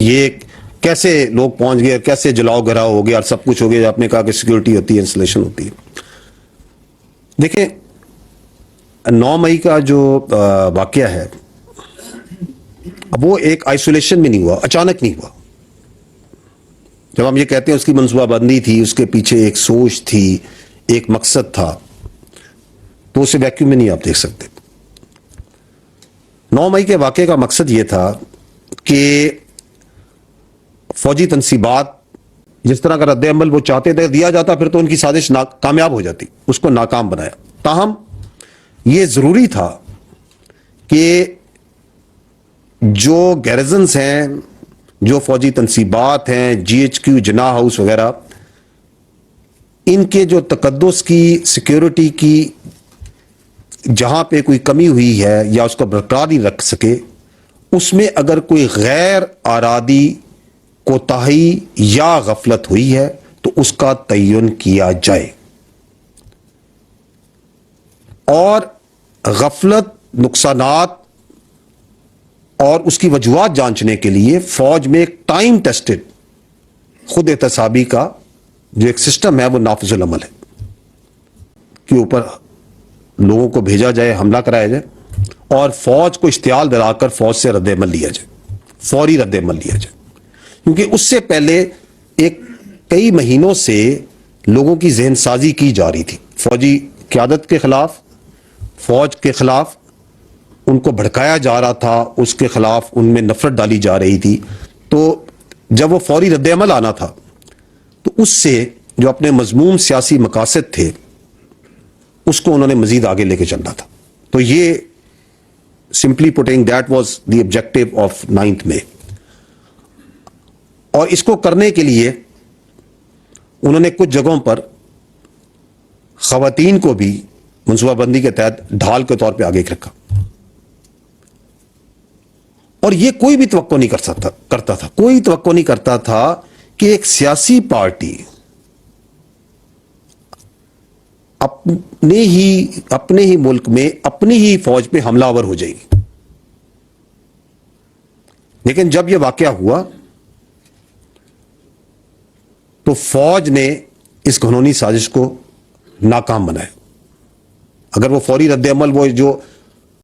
ये कैसे लोग पहुंच गए, कैसे जलाओ घराव हो गया और सब कुछ हो गया। आपने कहा कि सिक्योरिटी होती है, इंस्टॉलेशन होती है। देखिए 9 मई का जो वाकया है वो एक आइसोलेशन में नहीं हुआ, अचानक नहीं हुआ। जब हम ये कहते हैं उसकी मनसूबाबंदी थी, उसके पीछे एक सोच थी, एक मकसद था, तो उसे वैक्यूम में नहीं आप देख सकते। 9 मई के वाकये का मकसद यह था कि फौजी तनसीबात जिस तरह का रद्द-ए-अमल वो चाहते थे दिया जाता, फिर तो उनकी साजिश कामयाब हो जाती, उसको नाकाम बनाया। ताहम यह जरूरी था कि जो गैरिजन्स हैं, जो फौजी तनसीबात हैं, GHQ, जिन्ना हाउस वगैरह, इनके जो तकद्दुस की, सिक्योरिटी की जहां पे कोई कमी हुई है या उसको बरकरार नहीं रख सके, उसमें अगर कोई गैर आरादी कोताही या गफलत हुई है तो उसका तयन किया जाए। और गफलत, नुकसानात और उसकी वजूहात जांचने के लिए फौज में एक टाइम टेस्टेड खुद एहतसाबी का जो एक सिस्टम है वो नाफिजुल अमल है कि ऊपर लोगों को भेजा जाए, हमला कराया जाए और फौज को इश्तियाल दिलाकर फौज से रद्द-ए-अमल लिया जाए, फौरी रद्द-ए-अमल लिया जाए। क्योंकि उससे पहले एक कई महीनों से लोगों की जहनसाजी की जा रही थी, फौजी क़यादत के खिलाफ, फौज के खिलाफ उनको भड़काया जा रहा था, उसके खिलाफ उनमें नफरत डाली जा रही थी। तो जब वो फौरी रद्द-ए-अमल आना था तो उससे जो अपने मजमूम सियासी मकासद थे उसको उन्होंने मजीद आगे लेके चलना था। तो ये simply putting that was the objective of 9th मई। और इसको करने के लिए उन्होंने कुछ जगहों पर खवातीन को भी मनसूबाबंदी के तहत ढाल के तौर पे आगे रखा। और यह कोई भी तवक्को नहीं करता था, कोई तवक्को नहीं करता था कि एक सियासी पार्टी अपने ही मुल्क में अपनी ही फौज पे हमलावर हो जाएगी। लेकिन जब यह वाकया हुआ तो फौज ने इस घिनौनी साजिश को नाकाम बनाया। अगर वो फौरी रद्द-ए-अमल, वो जो